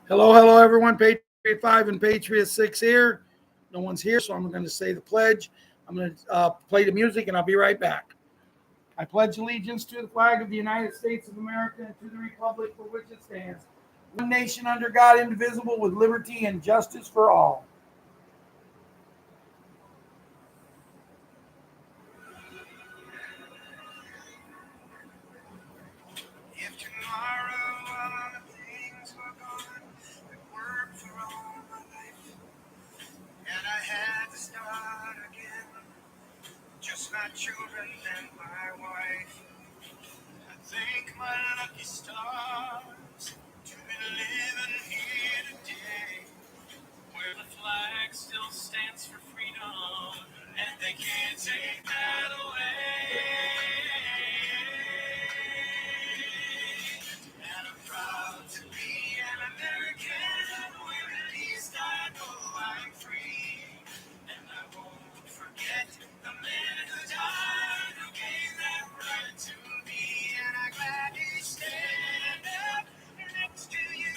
Hello, hello, everyone. Patriot 5 and Patriot 6 here. No one's here, so I'm going to say the pledge. I'm going to play the music, and I'll be right back. I pledge allegiance to the flag of the United States of America and to the republic for which it stands, one nation under God, indivisible, with liberty and justice for all. If tomorrow all the things were gone that worked for all my life, and I had to start again, just my children and my wife, I thank my lucky stars to be living here today, where the flag still stands for freedom, and they can't take that away. And I'm proud to be an American, where at least I know I'm free. And I won't forget the men who died, who gave that right to me. And I gladly stand up next to you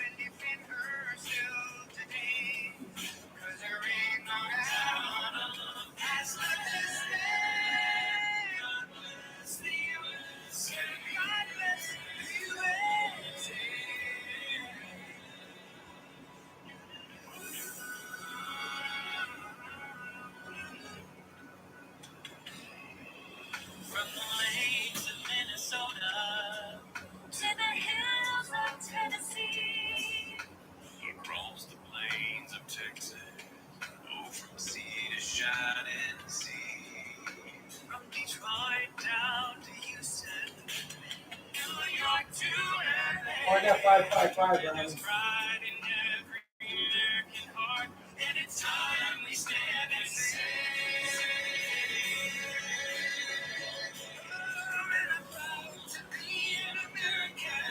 and defend her still today. 'Cause there ain't no doubt as long as God bless the USA. God bless the USA. From the lakes of Minnesota to the hills of Tennessee, across the plains of Texas, oh, from sea to shining sea, from Detroit down to Houston, New York to LA. I got 555, Brian. There's pride in every American heart, and it's time we stand and say, and I'm proud to be an American,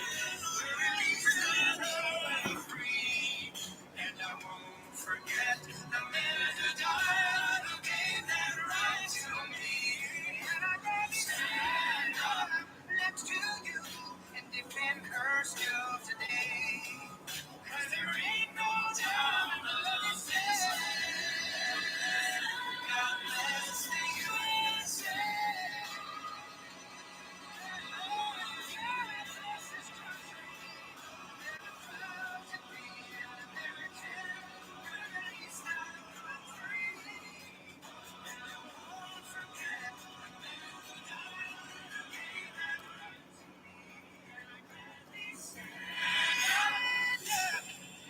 where at least I know I'm free. And I won't forget the men who died, who gave that right to me. And I gotta stand up next to you and defend her still today. 'Cause there ain't no doubt God bless the USA.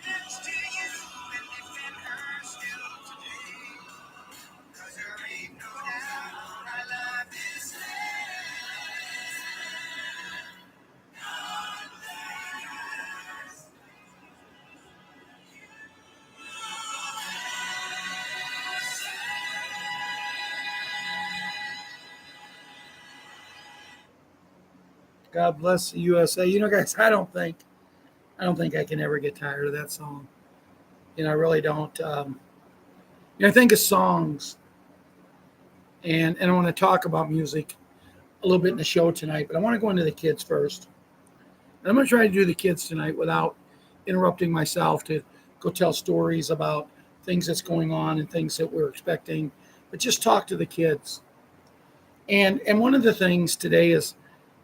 Next to you and defend her still today. 'Cause there ain't no doubt I love this land. God bless. God bless the USA. You know, guys, I don't think I can ever get tired of that song. I really don't. I think of songs, and I want to talk about music a little bit in the show tonight, but I want to go into the kids first. And I'm going to try to do the kids tonight without interrupting myself to go tell stories about things that's going on and things that we're expecting, but just talk to the kids. And one of the things today is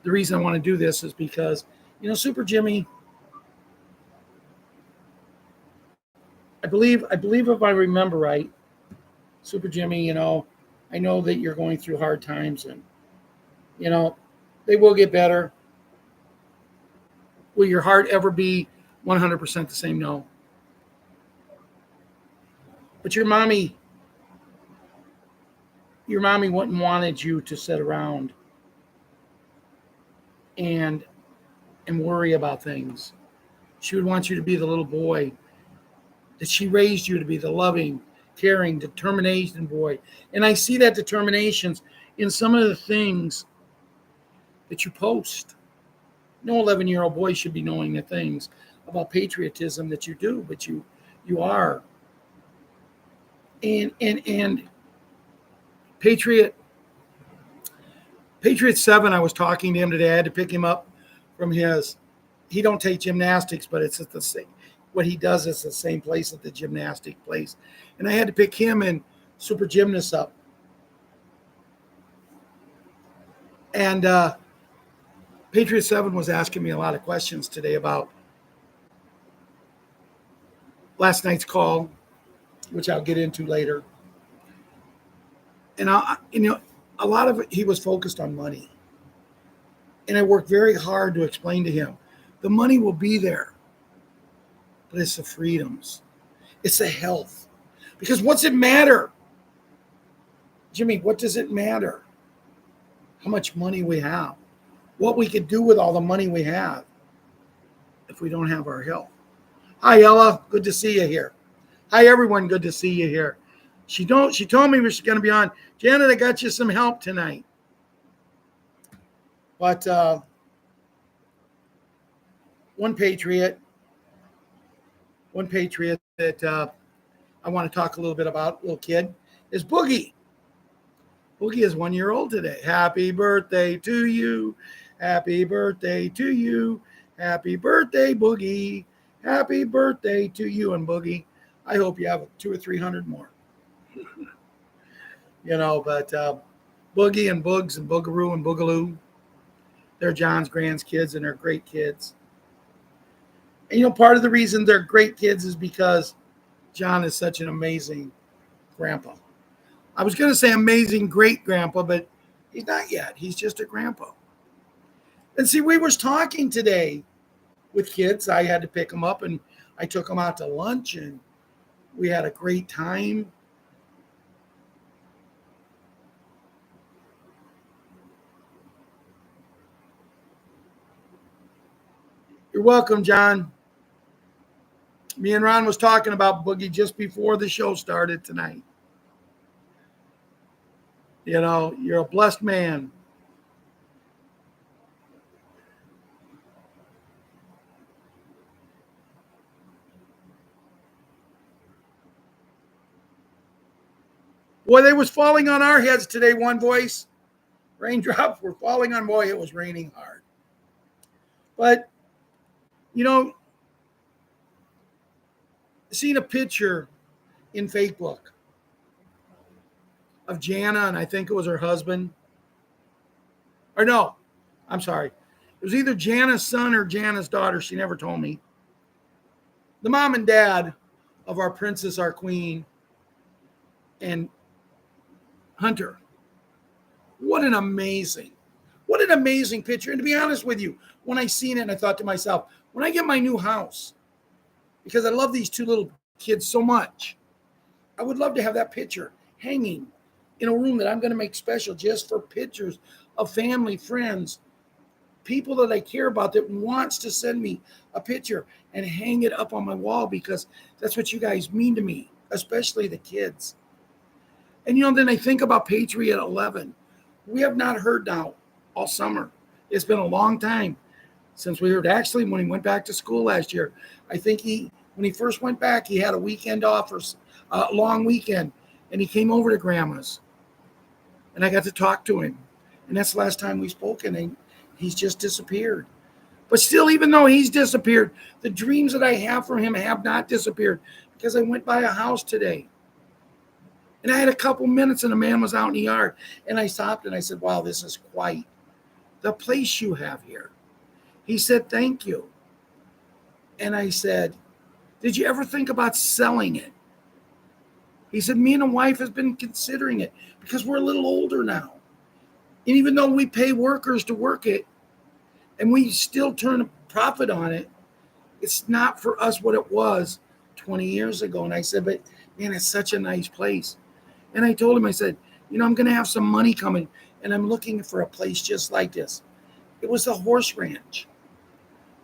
the reason I want to do this is because, Super Jimmy, I believe if I remember right, Super Jimmy, I know that you're going through hard times and, they will get better. Will your heart ever be 100% the same? No. But your mommy wouldn't wanted you to sit around and worry about things. She would want you to be the little boy that she raised you to be, the loving, caring, determination boy. And I see that determinations in some of the things that you post. No 11-year-old boy should be knowing the things about patriotism that you do, but you are. And Patriot 7, I was talking to him today. I had to pick him up from he don't take gymnastics, but it's at the what he does is the same place at the gymnastic place. And I had to pick him and Super Gymnast up. And Patriot 7 was asking me a lot of questions today about last night's call, which I'll get into later. And a lot of it, he was focused on money. And I worked very hard to explain to him, the money will be there, but it's the freedoms. It's the health. Because what's it matter? Jimmy, what does it matter? How much money we have. What we could do with all the money we have if we don't have our health. Hi, Ella. Good to see you here. Hi, everyone. Good to see you here. She told me we were going to be on. Janet, I got you some help tonight. But one patriot that I want to talk a little bit about, little kid, is Boogie. Boogie is 1 year old today. Happy birthday to you. Happy birthday to you. Happy birthday, Boogie. Happy birthday to you and Boogie. I hope you have 200 or 300 more. But Boogie and Boogs and Boogaroo and Boogaloo, they're John's grandkids and they're great kids. And part of the reason they're great kids is because John is such an amazing grandpa. I was going to say amazing great grandpa, but he's not yet. He's just a grandpa. And see, we was talking today with kids. I had to pick them up and I took them out to lunch and we had a great time. You're welcome, John. Me and Ron was talking about Boogie just before the show started tonight. You're a blessed man. Boy, they was falling on our heads today, one voice. Raindrops were falling on, boy, it was raining hard. But, seen a picture in Facebook of Jana, and I think it was her husband. Or no, I'm sorry. It was either Jana's son or Jana's daughter. She never told me. The mom and dad of our princess, our queen, and Hunter. What an amazing picture. And to be honest with you, when I seen it, I thought to myself, when I get my new house, because I love these two little kids so much, I would love to have that picture hanging in a room that I'm going to make special just for pictures of family, friends, people that I care about that wants to send me a picture and hang it up on my wall because that's what you guys mean to me, especially the kids. And, then I think about Patriot 11. We have not heard now all summer. It's been a long time since we heard. Actually, when he went back to school last year, I think when he first went back, he had a weekend off, or a long weekend, and he came over to Grandma's. And I got to talk to him. And that's the last time we spoke, and he's just disappeared. But still, even though he's disappeared, the dreams that I have for him have not disappeared, because I went by a house today. And I had a couple minutes, and a man was out in the yard. And I stopped, and I said, wow, this is quite the place you have here. He said, thank you. And I said, did you ever think about selling it? He said, me and a wife has been considering it because we're a little older now. And even though we pay workers to work it and we still turn a profit on it, it's not for us what it was 20 years ago. And I said, but man, it's such a nice place. And I told him, I said, I'm going to have some money coming and I'm looking for a place just like this. It was the horse ranch.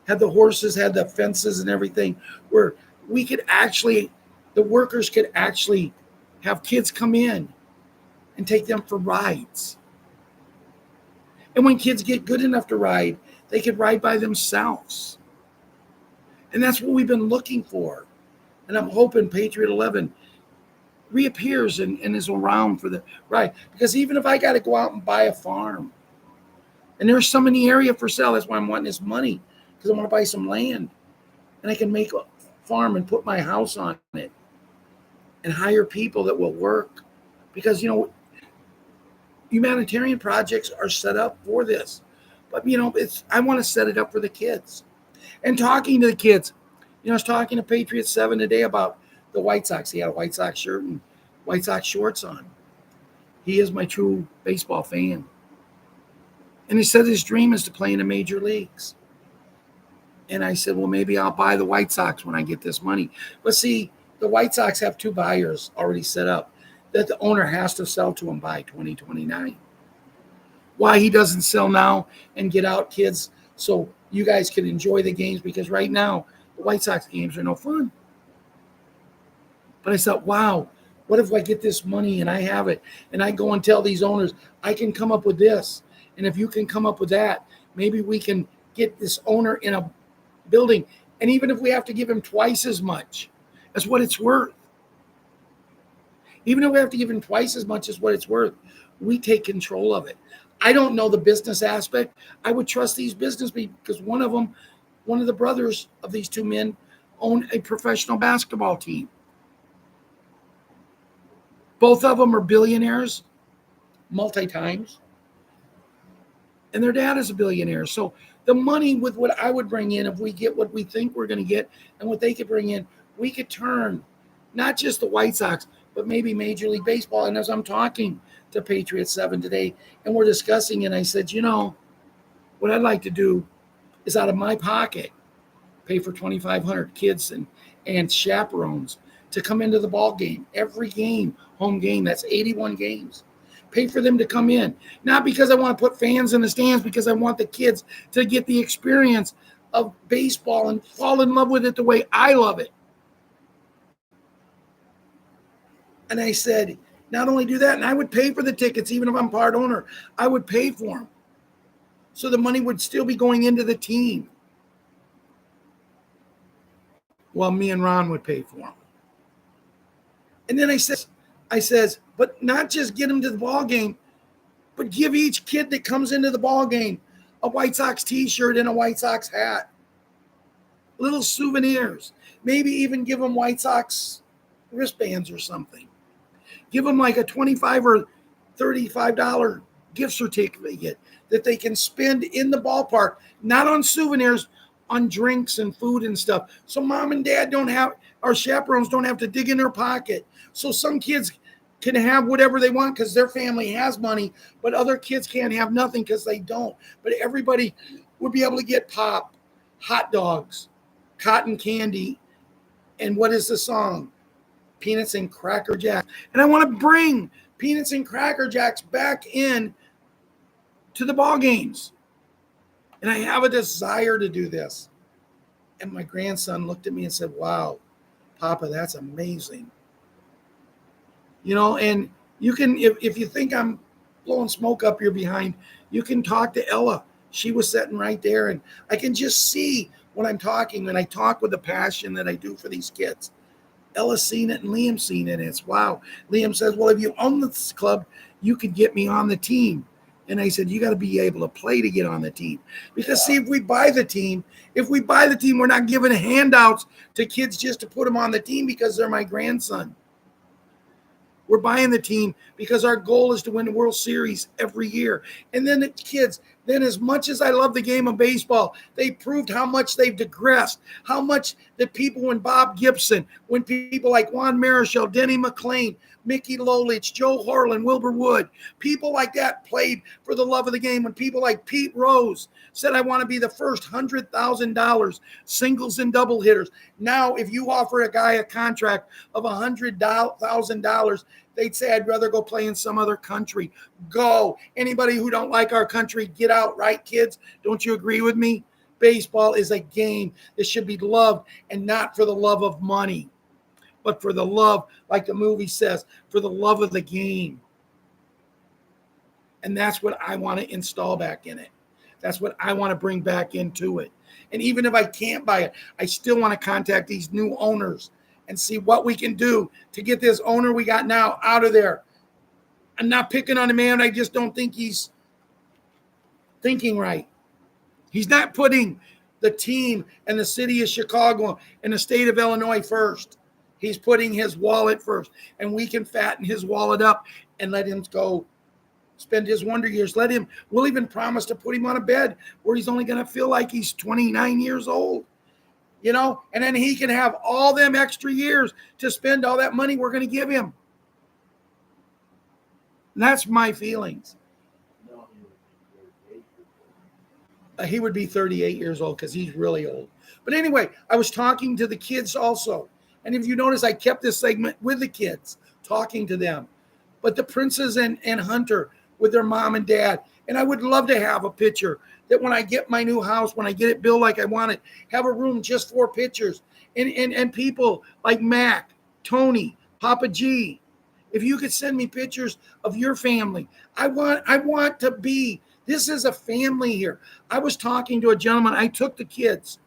Had the horses, had the fences and everything, where we could actually, the workers could actually have kids come in and take them for rides. And when kids get good enough to ride, they could ride by themselves. And that's what we've been looking for. And I'm hoping Patriot 11 reappears and is around for the ride. Because even if I got to go out and buy a farm, and there's some in the area for sale, that's why I'm wanting this money, because I want to buy some land. And I can make farm and put my house on it and hire people that will work. Because, humanitarian projects are set up for this. But, I want to set it up for the kids. And talking to the kids, I was talking to Patriots 7 today about the White Sox. He had a White Sox shirt and White Sox shorts on. He is my true baseball fan. And he said his dream is to play in the major leagues. And I said, well, maybe I'll buy the White Sox when I get this money. But see, the White Sox have 2 buyers already set up that the owner has to sell to him by 2029. Why he doesn't sell now and get out, kids, so you guys can enjoy the games, because right now the White Sox games are no fun. But I thought, wow, what if I get this money and I have it and I go and tell these owners, I can come up with this. And if you can come up with that, maybe we can get this owner in a building. And even if we have to give him twice as much as what it's worth, even if we have to give him twice as much as what it's worth, we take control of it. I don't know the business aspect. I would trust these business people because one of the brothers of these 2 men own a professional basketball team. Both of them are billionaires, multi-times. And their dad is a billionaire. So the money with what I would bring in, if we get what we think we're going to get and what they could bring in, we could turn not just the White Sox, but maybe Major League Baseball. And as I'm talking to Patriots 7 today, and we're discussing, and I said, what I'd like to do is out of my pocket, pay for 2,500 kids and chaperones to come into the ball game, every game, home game. That's 81 games. Pay for them to come in. Not because I want to put fans in the stands, because I want the kids to get the experience of baseball and fall in love with it the way I love it. And I said, not only do that, and I would pay for the tickets, even if I'm part owner, I would pay for them. So the money would still be going into the team. Well, me and Ron would pay for them. And then I says, but not just get them to the ball game, but give each kid that comes into the ball game a White Sox t-shirt and a White Sox hat. Little souvenirs. Maybe even give them White Sox wristbands or something. Give them like a $25 or $35 gift certificate that they can spend in the ballpark, not on souvenirs, on drinks and food and stuff. So mom and dad our chaperones don't have to dig in their pocket. So some kids can have whatever they want because their family has money, but other kids can't have nothing because they don't. But everybody would be able to get pop, hot dogs, cotton candy, and what is the song? Peanuts and Cracker Jacks. And I want to bring Peanuts and Cracker Jacks back in to the ball games. And I have a desire to do this. And my grandson looked at me and said, wow, Papa, that's amazing. And you can, if you think I'm blowing smoke up your behind, you can talk to Ella. She was sitting right there, and I can just see when I'm talking, when I talk with the passion that I do for these kids. Ella's seen it and Liam's seen it, and it's wow. Liam says, well, if you own this club, you could get me on the team. And I said, you got to be able to play to get on the team. Because, see, if we buy the team, we're not giving handouts to kids just to put them on the team because they're my grandson. We're buying the team because our goal is to win the World Series every year. And then the kids, as much as I love the game of baseball, they proved how much they've digressed, how much the people when Bob Gibson, when people like Juan Marichal, Denny McClain, Mickey Lolich, Joe Horland, Wilbur Wood, people like that played for the love of the game. When people like Pete Rose said, I want to be the first $100,000 singles and double hitters. Now, if you offer a guy a contract of $100,000, they'd say, I'd rather go play in some other country. Go. Anybody who don't like our country, get out, right, kids? Don't you agree with me? Baseball is a game that should be loved, and not for the love of money, but for the love, like the movie says, for the love of the game. And that's what I want to install back in it. That's what I want to bring back into it. And even if I can't buy it, I still want to contact these new owners and see what we can do to get this owner we got now out of there. I'm not picking on a man. I just don't think he's thinking right. He's not putting the team and the city of Chicago and the state of Illinois first. He's putting his wallet first, and we can fatten his wallet up and let him go spend his wonder years. We'll even promise to put him on a bed where he's only going to feel like he's 29 years old, and then he can have all them extra years to spend all that money we're going to give him. And that's my feelings. He would be 38 years old because he's really old. But anyway, I was talking to the kids also. And if you notice, I kept this segment with the kids, talking to them. But the Princess and Hunter with their mom and dad. And I would love to have a picture that when I get my new house, when I get it built like I want it, have a room just for pictures. And people like Mac, Tony, Papa G. If you could send me pictures of your family, I want to be, this is a family here. I was talking to a gentleman. I took the kids,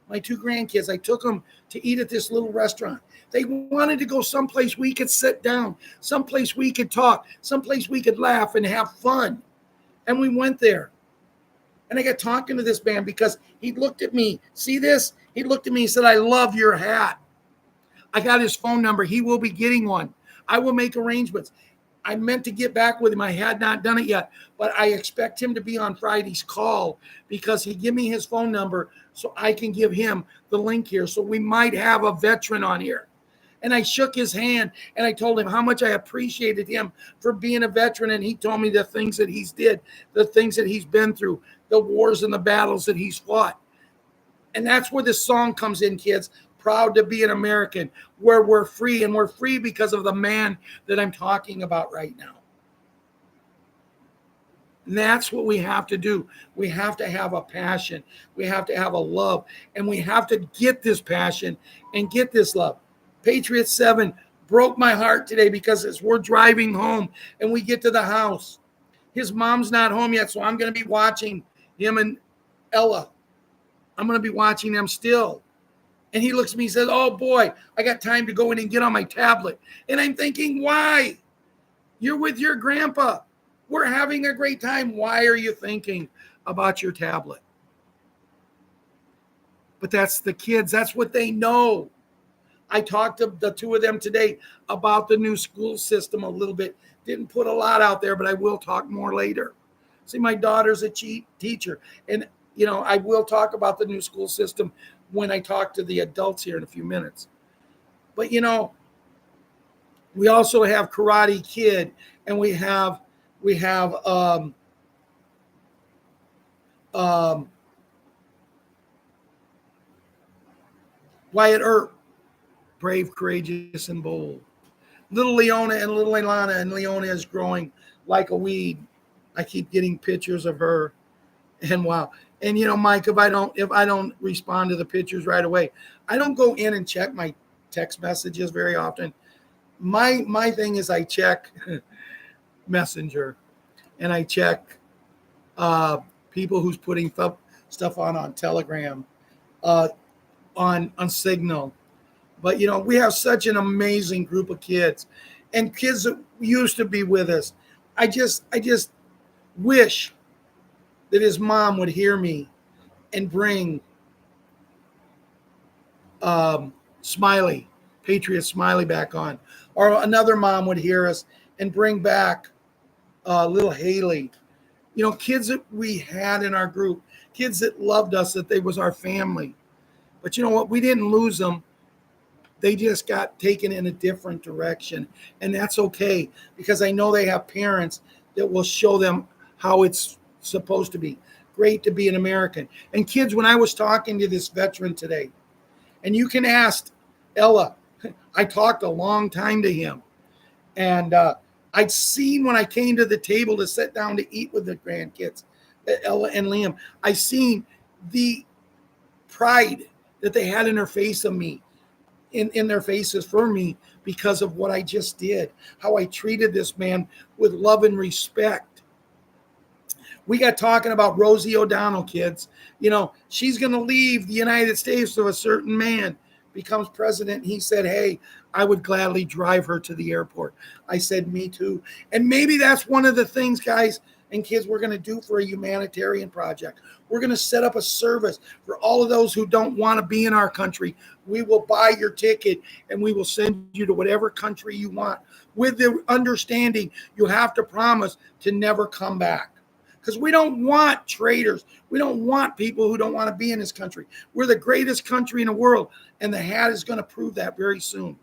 my 2 grandkids, I took them to eat at this little restaurant. They wanted to go someplace we could sit down, someplace we could talk, someplace we could laugh and have fun. And we went there. And I got talking to this man because he looked at me. See this? He looked at me and said, I love your hat. I got his phone number. He will be getting one. I will make arrangements. I meant to get back with him. I had not done it yet, but I expect him to be on Friday's call because he gave me his phone number so I can give him the link here. So we might have a veteran on here. And I shook his hand and I told him how much I appreciated him for being a veteran. And he told me the things that he's did, the things that he's been through, the wars and the battles that he's fought. And that's where this song comes in, kids. Proud to be an American, where we're free, and we're free because of the man that I'm talking about right now. And that's what we have to do. We have to have a passion. We have to have a love, and we have to get this passion and get this love. Patriots 7 broke my heart today because as we're driving home and we get to the house, his mom's not home yet, so I'm going to be watching him and Ella. I'm going to be watching them still. And he looks at me and says, oh, boy, I got time to go in and get on my tablet. And I'm thinking, why? You're with your grandpa. We're having a great time. Why are you thinking about your tablet? But that's the kids. That's what they know. I talked to the 2 of them today about the new school system a little bit. Didn't put a lot out there, but I will talk more later. See, my daughter's a teacher. And, I will talk about the new school system when I talk to the adults here in a few minutes. But, we also have Karate Kid, and we have Wyatt Earp, brave, courageous, and bold. Little Leona and little Ilana, and Leona is growing like a weed. I keep getting pictures of her, and wow. And Mike, if I don't respond to the pictures right away, I don't go in and check my text messages very often. My thing is I check Messenger, and I check people who's putting stuff on Telegram, on Signal. But we have such an amazing group of kids, and kids that used to be with us. I just wish that his mom would hear me and bring Smiley, Patriot Smiley, back on. Or another mom would hear us and bring back little Haley. Kids that we had in our group, kids that loved us, that they was our family. But you know what? We didn't lose them. They just got taken in a different direction. And that's okay, because I know they have parents that will show them how it's supposed to be. Great to be an American. And kids, when I was talking to this veteran today, and you can ask Ella, I talked a long time to him. And I'd seen when I came to the table to sit down to eat with the grandkids, Ella and Liam, I seen the pride that they had in their face of me, in their faces for me, because of what I just did, how I treated this man with love and respect. We got talking about Rosie O'Donnell, kids. She's going to leave the United States so a certain man becomes president. He said, hey, I would gladly drive her to the airport. I said, me too. And maybe that's one of the things, guys and kids, we're going to do for a humanitarian project. We're going to set up a service for all of those who don't want to be in our country. We will buy your ticket and we will send you to whatever country you want, with the understanding you have to promise to never come back. Because we don't want traitors. We don't want people who don't want to be in this country. We're the greatest country in the world, and the hat is going to prove that very soon.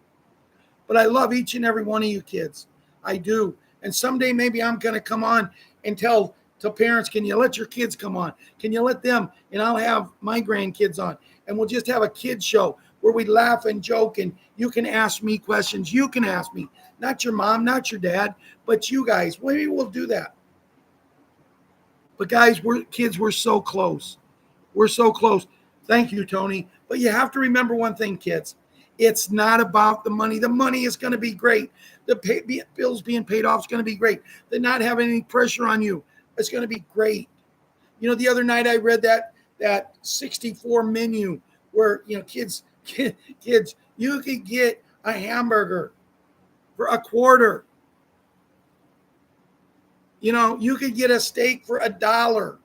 But I love each and every one of you kids. I do. And someday maybe I'm going to come on and tell parents, can you let your kids come on? Can you let them? And I'll have my grandkids on. And we'll just have a kids show where we laugh and joke, and you can ask me questions. You can ask me. Not your mom, not your dad, but you guys. Maybe we'll do that. But guys, we're so close. We're so close. Thank you, Tony. But you have to remember one thing, kids. It's not about the money. The money is going to be great. The bills being paid off is going to be great. They're not having any pressure on you. It's going to be great. You know, the other night I read that 64 menu where, you know, kids, you could get a hamburger for $0.25. You know, you could get a steak for $1,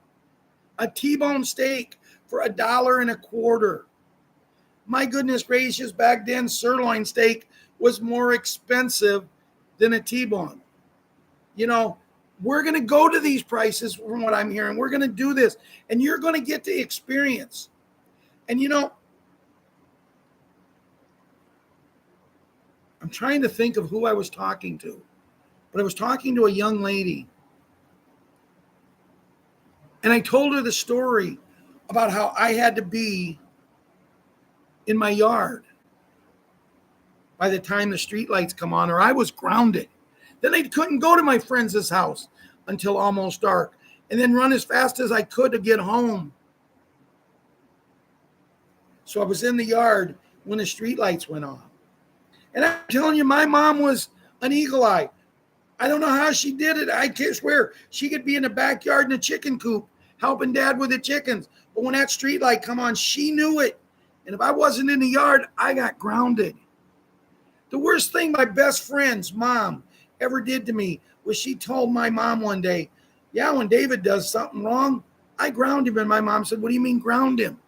a T-bone steak for $1.25. My goodness gracious, back then sirloin steak was more expensive than a T-bone. You know, we're going to go to these prices from what I'm hearing. We're going to do this, and you're going to get to experience. And, you know, I'm trying to think of who I was talking to, but I was talking to a young lady. And I told her the story about how I had to be in my yard by the time the street lights come on, or I was grounded. Then I couldn't go to my friend's house until almost dark, and then run as fast as I could to get home. So I was in the yard when the street lights went on. And I'm telling you, my mom was an eagle eye. I don't know how she did it. I swear she could be in the backyard in a chicken coop helping Dad with the chickens. But when that street light come on, she knew it. And if I wasn't in the yard, I got grounded. The worst thing my best friend's mom ever did to me was she told my mom one day, yeah, when David does something wrong, I ground him. And my mom said, what do you mean ground him?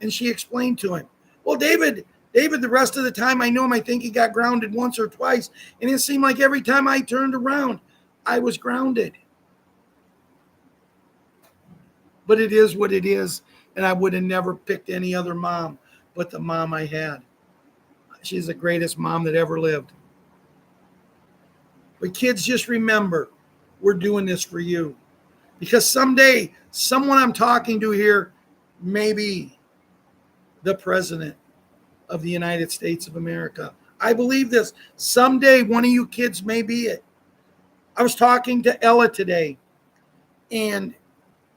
And she explained to him, well, David, the rest of the time I knew him, I think he got grounded once or twice. And it seemed like every time I turned around, I was grounded. But it is what it is. And I would have never picked any other mom but the mom I had. She's the greatest mom that ever lived. But kids, just remember, we're doing this for you. Because someday, someone I'm talking to here may be the president of the United States of America. I believe this. Someday, one of you kids may be it. I was talking to Ella today, and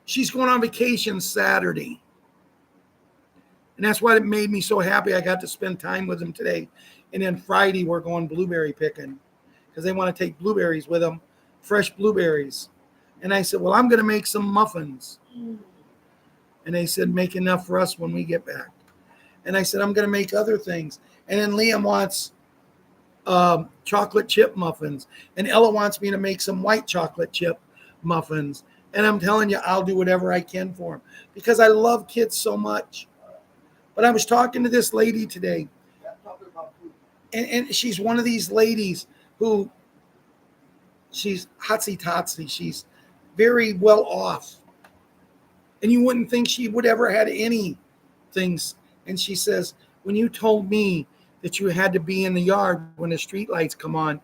she's going on vacation Saturday. And that's why it made me so happy I got to spend time with them today. And then Friday, we're going blueberry picking because they want to take blueberries with them, fresh blueberries. And I said, well, I'm going to make some muffins. And they said, make enough for us when we get back. And I said, I'm going to make other things. And then Liam wants chocolate chip muffins. And Ella wants me to make some white chocolate chip muffins. And I'm telling you, I'll do whatever I can for them because I love kids so much. But I was talking to this lady today, and she's one of these ladies who she's hotsy-totsy. She's very well off. And you wouldn't think she would ever had any things. And she says, when you told me that you had to be in the yard when the street lights come on,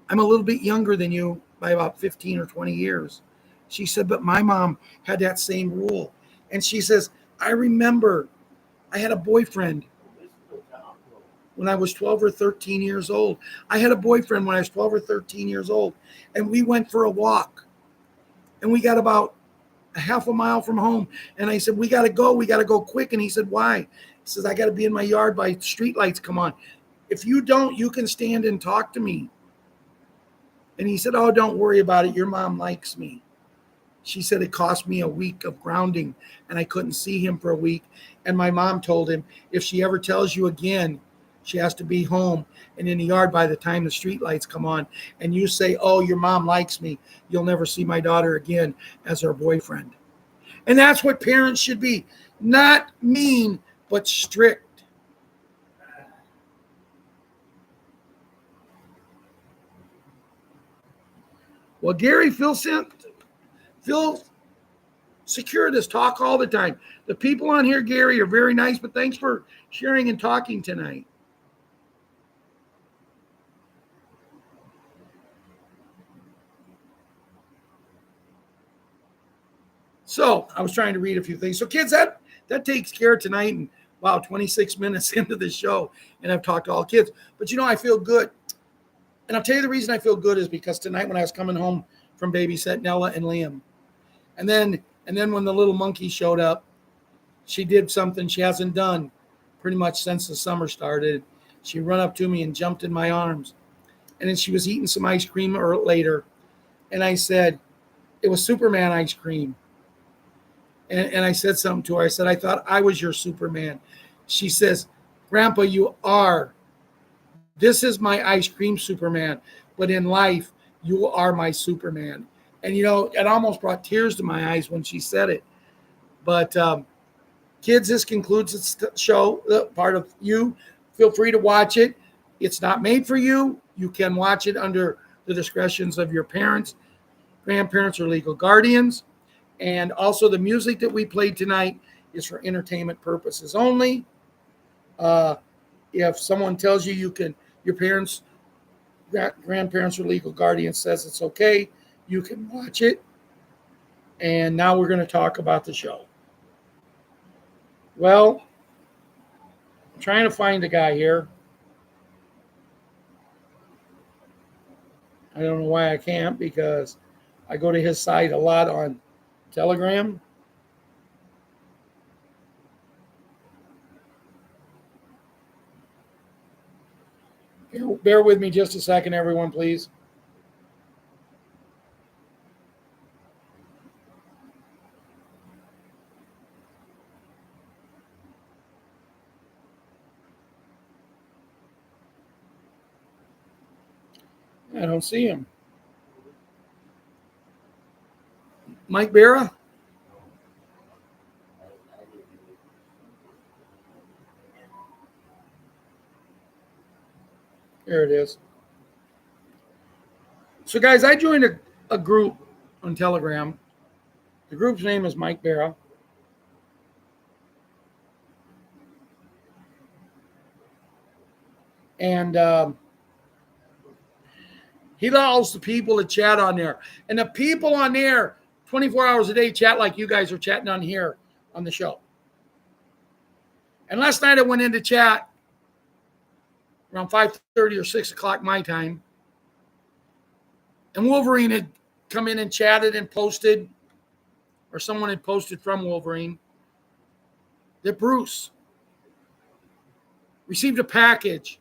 I'm a little bit younger than you by about 15 or 20 years. She said, but my mom had that same rule. And she says, I remember I had a boyfriend when I was 12 or 13 years old. I had a boyfriend when I was 12 or 13 years old. And we went for a walk. And we got about a half a mile from home. And I said, we got to go quick. And he said, why? He says, I got to be in my yard by street lights come on. If you don't, you can stand and talk to me. And he said, oh, don't worry about it. Your mom likes me. She said it cost me a week of grounding and I couldn't see him for a week. And my mom told him, if she ever tells you again, She has to be home and in the yard by the time the street lights come on. And you say, oh, your mom likes me. You'll never see my daughter again as her boyfriend. And that's what parents should be. Not mean, but strict. Well, Gary, Phil secured this talk all the time. The people on here, Gary, are very nice, but thanks for sharing and talking tonight. So I was trying to read a few things. So kids, that takes care of tonight. And wow, 26 minutes into the show, and I've talked to all kids. But I feel good. And I'll tell you the reason I feel good is because tonight when I was coming home from babysitting Ella and Liam, and then when the little monkey showed up, she did something she hasn't done pretty much since the summer started. She ran up to me and jumped in my arms. And then she was eating some ice cream later. And I said, it was Superman ice cream. And I said something to her. I said, I thought I was your Superman. She says, Grandpa, you are. This is my ice cream Superman. But in life, you are my Superman. And, it almost brought tears to my eyes when she said it. But kids, this concludes the show. Part of you. Feel free to watch it. It's not made for you. You can watch it under the discretions of your parents, grandparents, or legal guardians. And also the music that we played tonight is for entertainment purposes only. If someone tells you your parents, grandparents, or legal guardian says it's okay, you can watch it. And now we're going to talk about the show. Well, I'm trying to find a guy here. I don't know why I can't, because I go to his site a lot on Telegram. Bear with me just a second, everyone, please. I don't see him. Mike Barra? There it is. So, guys, I joined a group on Telegram. The group's name is Mike Barra. And he allows the people to chat on there. And the people on there, 24 hours a day, chat like you guys are chatting on here on the show. And last night I went into chat around 5:30 or 6 o'clock my time. And Wolverine had come in and chatted and posted, or someone had posted from Wolverine, that Bruce received a package.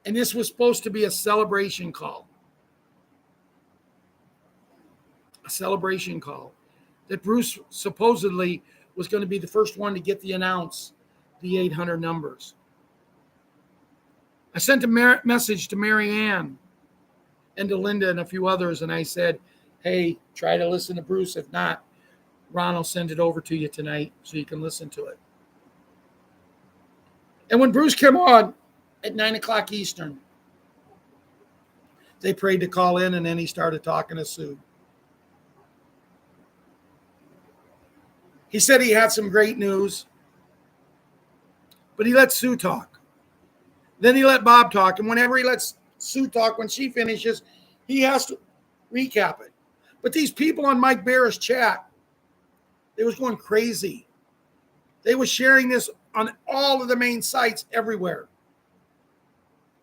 And this was supposed to be a celebration call. A celebration call. That Bruce supposedly was going to be the first one to get the 800 numbers. I sent a message to Mary Ann and to Linda and a few others, and I said, hey, try to listen to Bruce. If not, Ron will send it over to you tonight so you can listen to it. And when Bruce came on at 9 o'clock Eastern, they prayed to call in, and then he started talking to Sue. He said he had some great news, but he let Sue talk. Then he let Bob talk, and whenever he lets Sue talk, when she finishes, he has to recap it. But these people on Mike Barra's chat, they was going crazy. They were sharing this on all of the main sites everywhere.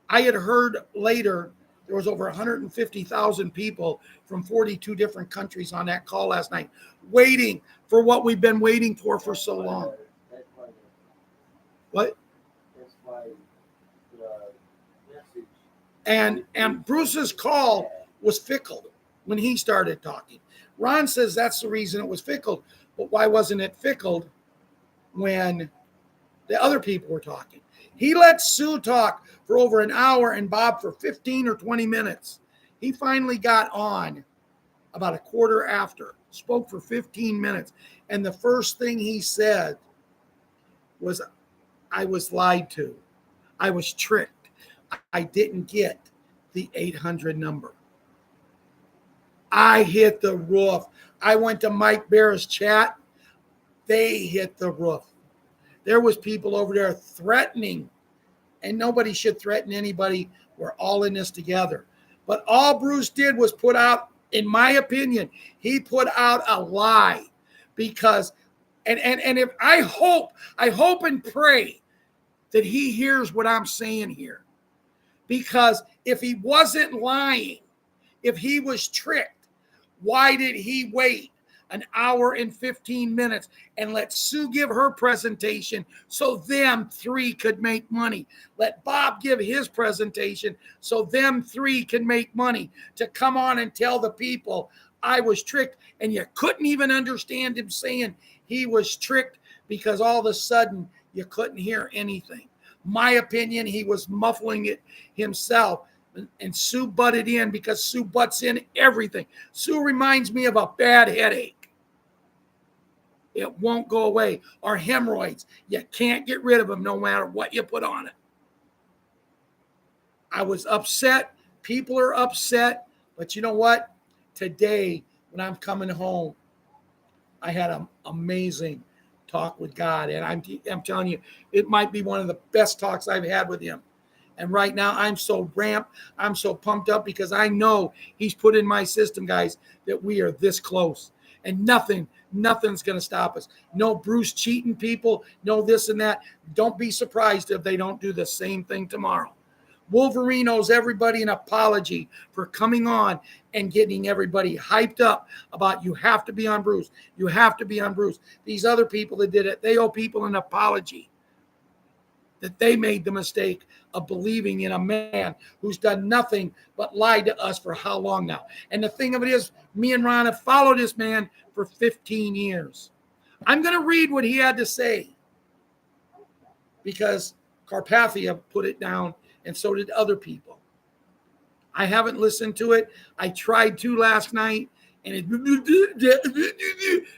I had heard later there was over 150,000 people from 42 different countries on that call last night, waiting for what we've been waiting for so long. What? That's why the message. And Bruce's call was fickle when he started talking. Ron says that's the reason it was fickle. But why wasn't it fickle when The other people were talking. He let Sue talk for over an hour and Bob for 15 or 20 minutes. He finally got on about a quarter after, spoke for 15 minutes. And the first thing he said was, I was lied to. I was tricked. I didn't get the 800 number. I hit the roof. I went to Mike Bear's chat. They hit the roof. There was people over there threatening, and nobody should threaten anybody. We're all in this together. But all Bruce did was put out, in my opinion, he put out a lie, because and if I hope and pray that he hears what I'm saying here. Because if he wasn't lying, if he was tricked, why did he wait an hour and 15 minutes and let Sue give her presentation so them three could make money? Let Bob give his presentation so them three can make money, to come on and tell the people I was tricked. And you couldn't even understand him saying he was tricked, because all of a sudden you couldn't hear anything. My opinion, he was muffling it himself. And Sue butted in, because Sue butts in everything. Sue reminds me of a bad headache. It won't go away. Or hemorrhoids. You can't get rid of them no matter what you put on it. I was upset. People are upset. But you know what? Today, when I'm coming home, I had an amazing talk with God. And I'm telling you, it might be one of the best talks I've had with him. And right now, I'm so ramped. I'm so pumped up, because I know he's put in my system, guys, that we are this close. And nothing's going to stop us. No Bruce cheating people. No this and that. Don't be surprised if they don't do the same thing tomorrow. Wolverine owes everybody an apology for coming on and getting everybody hyped up about, you have to be on Bruce. You have to be on Bruce. These other people that did it, they owe people an apology that they made the mistake of believing in a man who's done nothing but lied to us for how long now? And the thing of it is, me and Ron have followed this man for 15 years. I'm going to read what he had to say, because Carpathia put it down, and so did other people. I haven't listened to it. I tried to last night, and it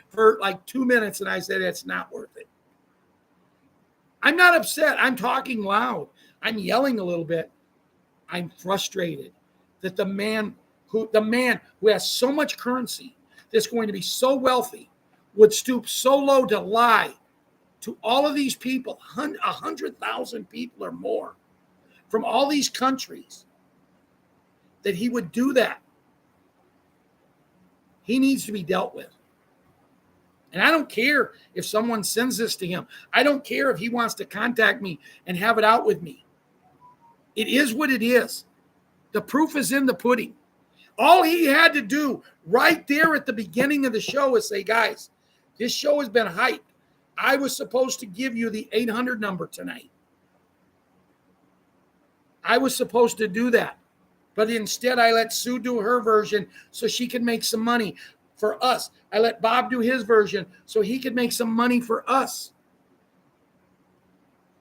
for like 2 minutes, and I said, it's not worth it. I'm not upset. I'm talking loud. I'm yelling a little bit. I'm frustrated that the man who has so much currency, that's going to be so wealthy, would stoop so low to lie to all of these people, 100,000 people or more from all these countries, that he would do that. He needs to be dealt with. And I don't care if someone sends this to him. I don't care if he wants to contact me and have it out with me. It is what it is. The proof is in the pudding. All he had to do right there at the beginning of the show is say, guys, this show has been hyped. I was supposed to give you the 800 number tonight. I was supposed to do that. But instead, I let Sue do her version so she could make some money for us. I let Bob do his version so he could make some money for us.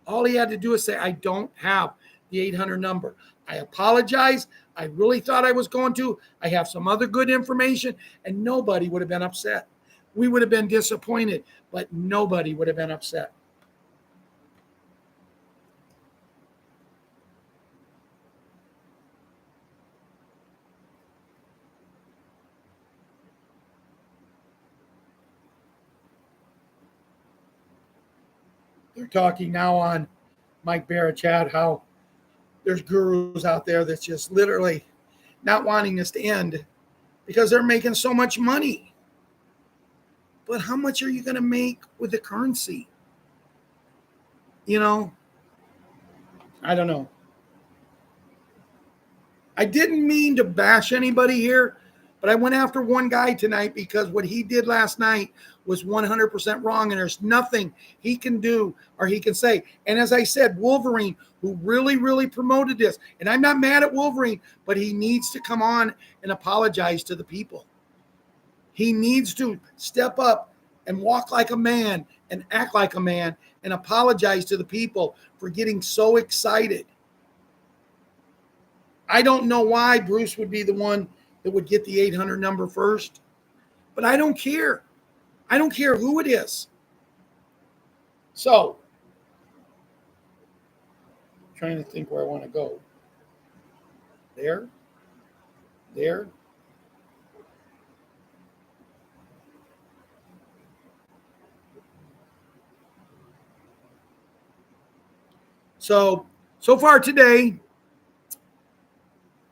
All he had to do is say, I don't have the 800 number. I apologize. I really thought I was going to. I have some other good information, and nobody would have been upset. We would have been disappointed, but nobody would have been upset. They're talking now on Mike Bear chat how there's gurus out there that's just literally not wanting this to end because they're making so much money. But how much are you going to make with the currency? You know, I don't know. I didn't mean to bash anybody here, but I went after one guy tonight because what he did last night was 100% wrong, and there's nothing he can do or he can say. And as I said, Wolverine, who really, really promoted this, and I'm not mad at Wolverine, but he needs to come on and apologize to the people. He needs to step up and walk like a man and act like a man and apologize to the people for getting so excited. I don't know why Bruce would be the one that would get the 800 number first, but I don't care. I don't care who it is. So, I'm trying to think where I want to go. There. So far today,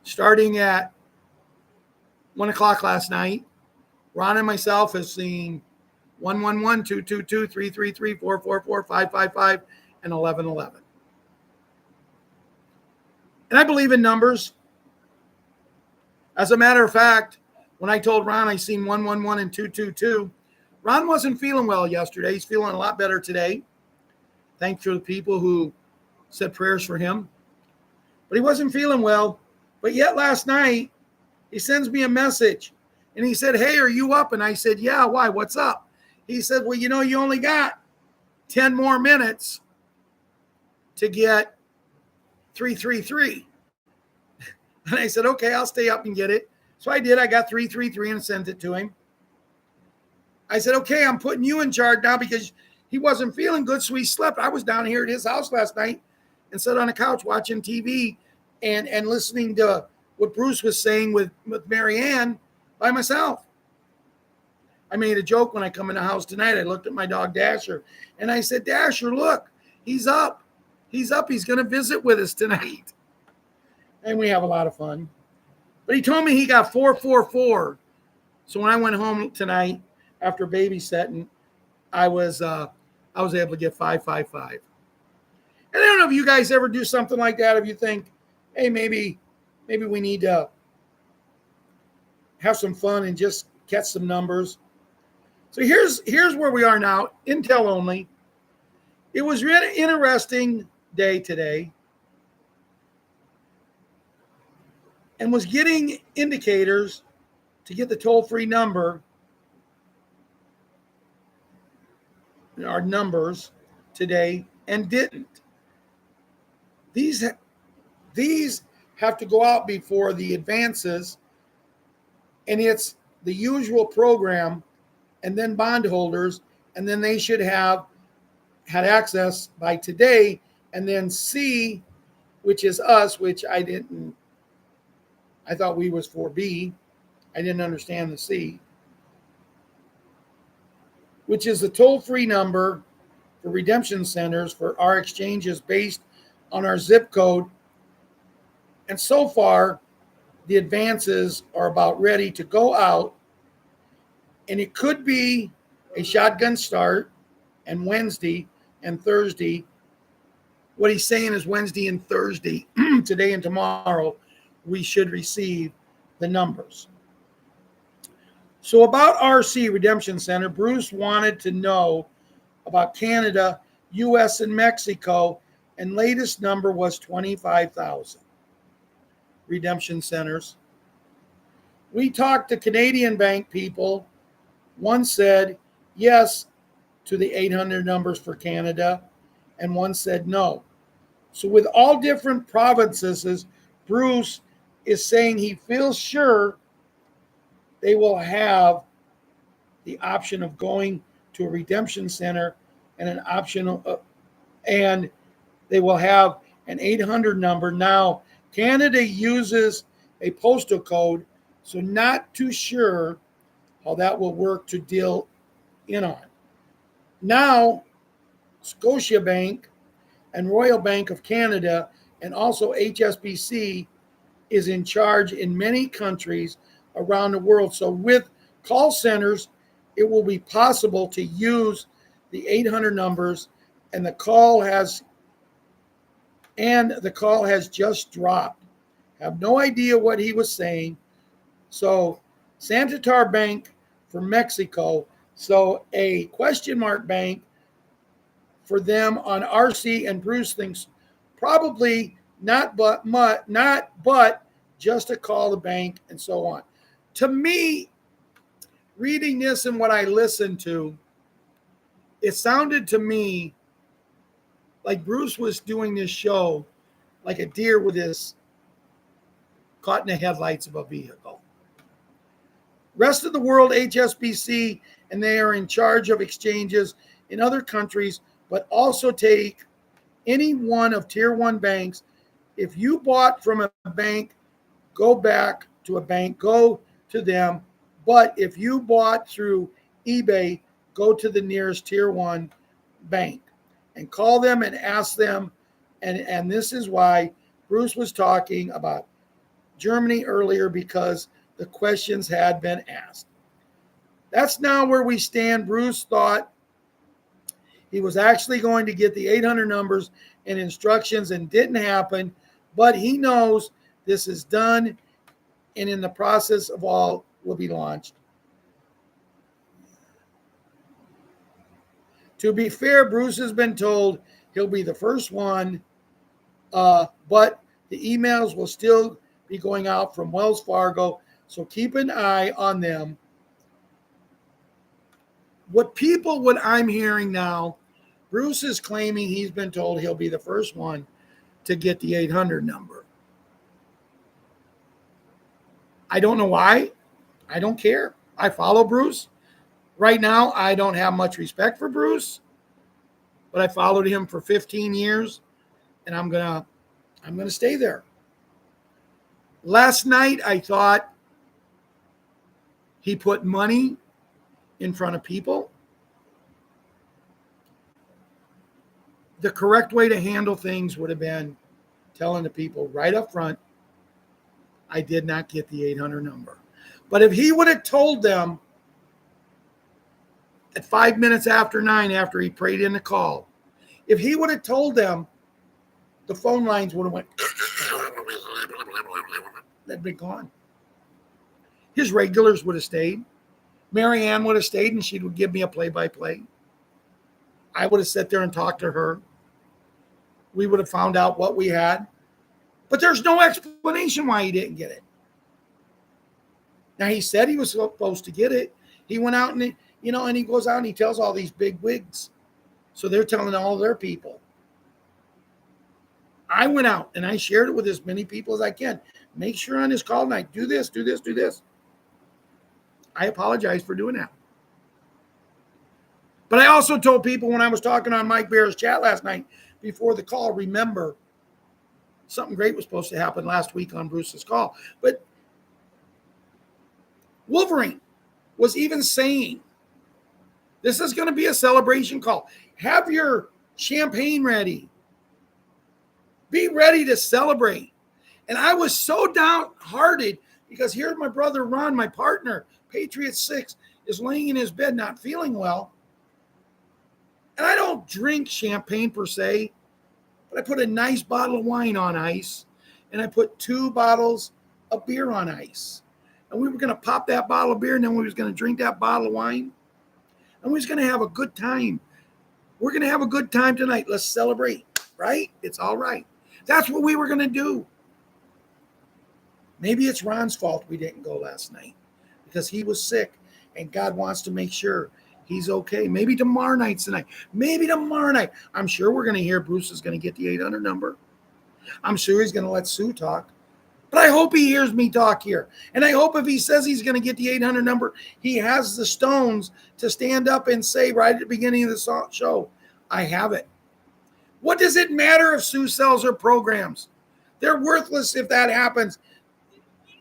starting at 1 o'clock last night, Ron and myself have seen 111, 222, 333, 444, 555, and 1111. And I believe in numbers. As a matter of fact, when I told Ron I seen 111 and 222, Ron wasn't feeling well yesterday. He's feeling a lot better today. Thanks to the people who said prayers for him. But he wasn't feeling well. But yet last night, he sends me a message. And he said, "Hey, are you up?" And I said, "Yeah, why? What's up?" He said, "Well, you only got 10 more minutes to get 333. And I said, "Okay, I'll stay up and get it." So I did. I got 333 and sent it to him. I said, "Okay, I'm putting you in charge now," because he wasn't feeling good, so he slept. I was down here at his house last night and sat on the couch watching TV and listening to what Bruce was saying with Marianne by myself. I made a joke when I come in the house tonight. I looked at my dog Dasher and I said, "Dasher, look, he's up. He's up. He's going to visit with us tonight." And we have a lot of fun. But he told me he got 444. So when I went home tonight after babysitting, I was able to get 555. And I don't know if you guys ever do something like that. If you think, hey, maybe we need to have some fun and just catch some numbers. So here's where we are now, Intel only. It was really interesting day today, and was getting indicators to get the toll-free number, our numbers today, and didn't. These have to go out before the advances, and it's the usual program, and then bondholders, and then they should have had access by today, and then C, which is us, which I thought we was 4B. I didn't understand the C, which is the toll-free number for redemption centers for our exchanges based on our zip code. And so far, the advances are about ready to go out. And it could be a shotgun start and Wednesday and Thursday. What he's saying is Wednesday and Thursday, today and tomorrow, we should receive the numbers. So about RC Redemption Center, Bruce wanted to know about Canada, U.S., and Mexico, and latest number was 25,000 redemption centers. We talked to Canadian bank people. One said yes to the 800 numbers for Canada, and one said no. So with all different provinces, Bruce is saying he feels sure they will have the option of going to a redemption center and an option and they will have an 800 number. Now, Canada uses a postal code, so not too sure how that will work to deal in on. Now, Scotiabank and Royal Bank of Canada and also HSBC is in charge in many countries around the world. So with call centers, it will be possible to use the 800 numbers, and the call has just dropped. Have no idea what he was saying. So Santander Bank for Mexico, so a question mark bank for them on RC, and Bruce thinks probably not but just to call the bank and so on. To me, reading this and what I listened to, it sounded to me like Bruce was doing this show like a deer with his caught in the headlights of a vehicle. Rest of the world, HSBC, and they are in charge of exchanges in other countries, but also take any one of tier one banks. If you bought from a bank, go back to a bank, go to them. But if you bought through eBay, go to the nearest tier one bank and call them and ask them. And this is why Bruce was talking about Germany earlier, because the questions had been asked. That's now where we stand. Bruce thought he was actually going to get the 800 numbers and instructions, and didn't happen, but he knows this is done, and in the process of all will be launched. To be fair, Bruce has been told he'll be the first one, but the emails will still be going out from Wells Fargo, so keep an eye on them. What I'm hearing now, Bruce is claiming he's been told he'll be the first one to get the 800 number. I don't know why. I don't care. I follow Bruce. Right now, I don't have much respect for Bruce, but I followed him for 15 years, and I'm gonna stay there. Last night, I thought he put money in front of people. The correct way to handle things would have been telling the people right up front, I did not get the 800 number. But if he would have told them at 5 minutes after 9, after he prayed in the call, if he would have told them, the phone lines would have went, they'd been gone. His regulars would have stayed. Mary Ann would have stayed, and she would give me a play-by-play. I would have sat there and talked to her. We would have found out what we had. But there's no explanation why he didn't get it. Now, he said he was supposed to get it. He went out and he goes out and he tells all these big wigs. So they're telling all their people. I went out and I shared it with as many people as I can. Make sure on this call tonight, do this, do this, do this. I apologize for doing that. But I also told people when I was talking on Mike Bear's chat last night before the call, remember, something great was supposed to happen last week on Bruce's call. But Wolverine was even saying, this is going to be a celebration call. Have your champagne ready. Be ready to celebrate. And I was so downhearted because here my brother Ron, my partner, Patriots 6, is laying in his bed not feeling well. And I don't drink champagne per se, but I put a nice bottle of wine on ice, and I put 2 bottles of beer on ice. And we were going to pop that bottle of beer, and then we was going to drink that bottle of wine, and we was going to have a good time. We're going to have a good time tonight. Let's celebrate, right? It's all right. That's what we were going to do. Maybe it's Ron's fault we didn't go last night because he was sick, and God wants to make sure he's okay. Maybe tomorrow night's the night. Maybe tomorrow night. I'm sure we're going to hear Bruce is going to get the 800 number. I'm sure he's going to let Sue talk. But I hope he hears me talk here. And I hope if he says he's going to get the 800 number, he has the stones to stand up and say right at the beginning of the show, I have it. What does it matter if Sue sells her programs? They're worthless if that happens.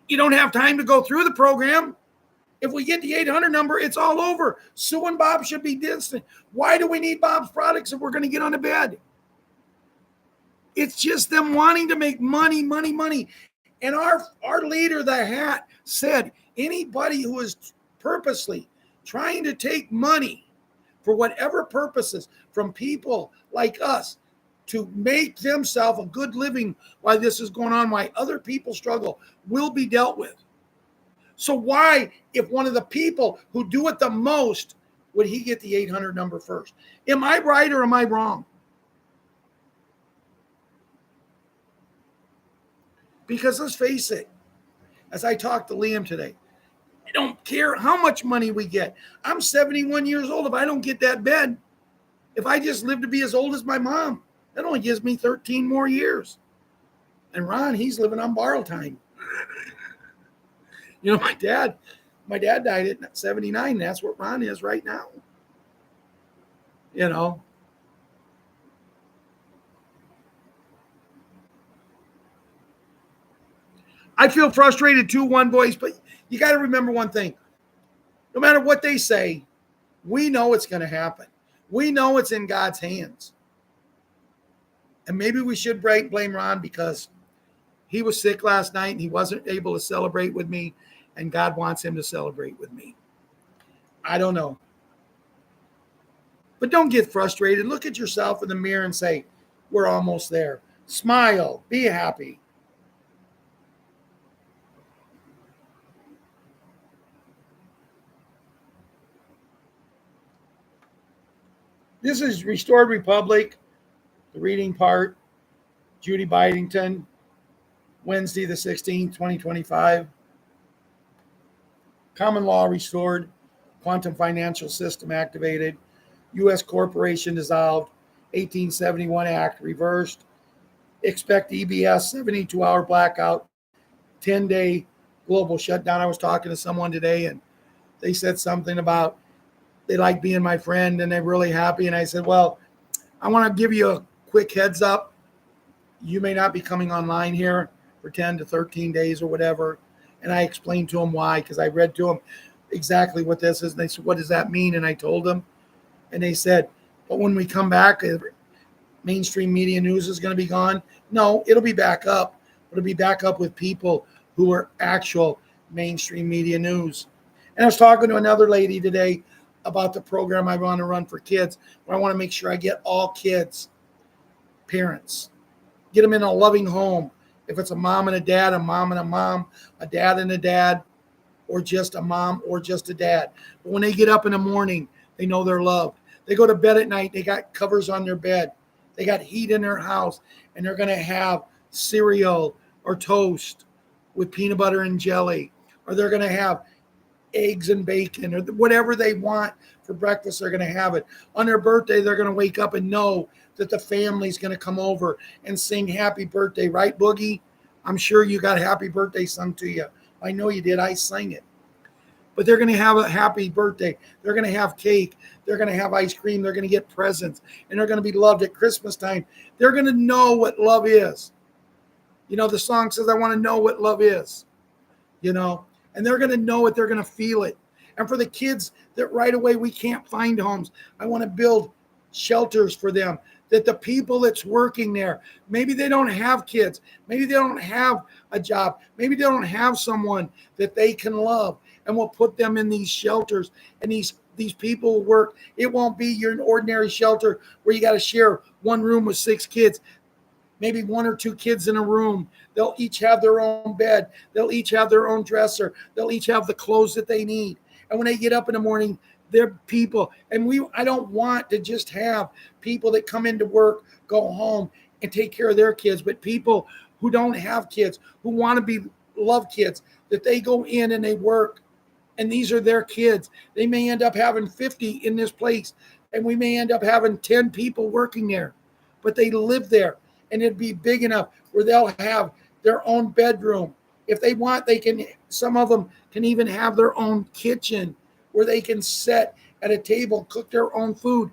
You don't have time to go through the program. If we get the 800 number, it's all over. Sue and Bob should be distant. Why do we need Bob's products if we're going to get on the bed? It's just them wanting to make money, money, money. And our leader, the Hat, said anybody who is purposely trying to take money for whatever purposes from people like us to make themselves a good living while this is going on, why other people struggle, will be dealt with. So why, if one of the people who do it the most, would he get the 800 number first? Am I right or am I wrong? Because let's face it, as I talked to Liam today, I don't care how much money we get. I'm 71 years old. If I don't get that bed, If I just live to be as old as my mom, that only gives me 13 more years. And Ron, he's living on borrowed time. You know, my dad died at 79. That's what Ron is right now. You know, I feel frustrated too, one voice, but you got to remember one thing. No matter what they say, we know it's going to happen. We know it's in God's hands. And maybe we should blame Ron because he was sick last night and he wasn't able to celebrate with me, and God wants him to celebrate with me. I don't know. But don't get frustrated. Look at yourself in the mirror and say, we're almost there. Smile. Be happy. This is Restored Republic, the reading part, Judy Bidington, Wednesday the 16th, 2025. Common law restored, quantum financial system activated, U.S. corporation dissolved, 1871 Act reversed, expect EBS 72-hour blackout, 10-day global shutdown. I was talking to someone today and they said something about they like being my friend and they're really happy. And I said, well, I want to give you a quick heads up. You may not be coming online here for 10 to 13 days or whatever. And I explained to them why, because I read to them exactly what this is. And they said, what does that mean? And I told them. And they said, but when we come back, mainstream media news is going to be gone. No, it'll be back up. It'll be back up with people who are actual mainstream media news. And I was talking to another lady today about the program I want to run for kids. But I want to make sure I get all kids, parents, get them in a loving home. If it's a mom and a mom and a mom, a dad and a dad, or just a mom or just a dad. But when they get up in the morning, they know they're loved. They go to bed at night, they got covers on their bed. They got heat in their house, and they're going to have cereal or toast with peanut butter and jelly, or they're going to have eggs and bacon, or whatever they want for breakfast, they're going to have it. On their birthday, they're going to wake up and know that the family's going to come over and sing happy birthday, right, Boogie? I'm sure you got happy birthday sung to you. I know you did. I sang it. But they're going to have a happy birthday. They're going to have cake. They're going to have ice cream. They're going to get presents. And they're going to be loved at Christmas time. They're going to know what love is. You know, the song says, I want to know what love is. You know, and they're going to know it. They're going to feel it. And for the kids that right away we can't find homes, I want to build shelters for them, that the people that's working there, maybe they don't have kids. Maybe they don't have a job. Maybe they don't have someone that they can love. And we'll put them in these shelters, and these people will work. It won't be your ordinary shelter where you got to share one room with 6 kids, maybe 1 or 2 kids in a room. They'll each have their own bed. They'll each have their own dresser. They'll each have the clothes that they need. And when they get up in the morning, they're people. And I don't want to just have people that come into work, go home, and take care of their kids, but people who don't have kids, who want to be love kids, that they go in and they work. And these are their kids. They may end up having 50 in this place, and we may end up having 10 people working there, but they live there, and it'd be big enough where they'll have their own bedroom. If they want, they can, some of them can even have their own kitchen where they can sit at a table, cook their own food,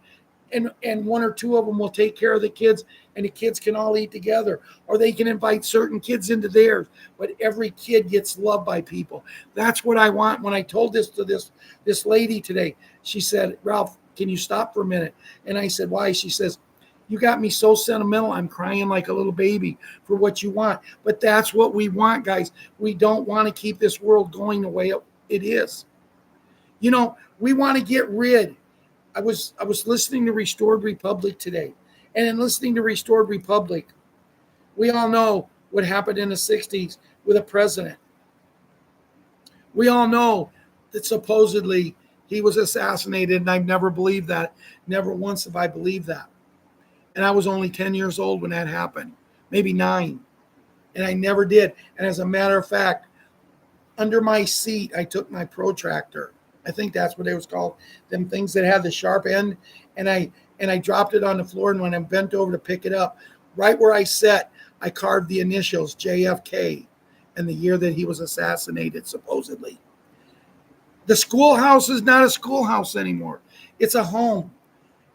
and 1 or 2 of them will take care of the kids, and the kids can all eat together, or they can invite certain kids into theirs, but every kid gets loved by people. That's what I want. When I told this to this lady today, she said, Ralph, can you stop for a minute? And I said, why? She says, you got me so sentimental. I'm crying like a little baby for what you want. But that's what we want, guys. We don't want to keep this world going the way it is. You know, we want to get rid. I was listening to Restored Republic today. And in listening to Restored Republic, we all know what happened in the 60s with a president. We all know that supposedly he was assassinated, and I've never believed that. Never once have I believed that. And I was only 10 years old when that happened, maybe 9. And I never did. And as a matter of fact, under my seat, I took my protractor. I think that's what it was called. Them things that had the sharp end. And and I dropped it on the floor. And when I bent over to pick it up, right where I sat, I carved the initials JFK and the year that he was assassinated, supposedly. The schoolhouse is not a schoolhouse anymore. It's a home.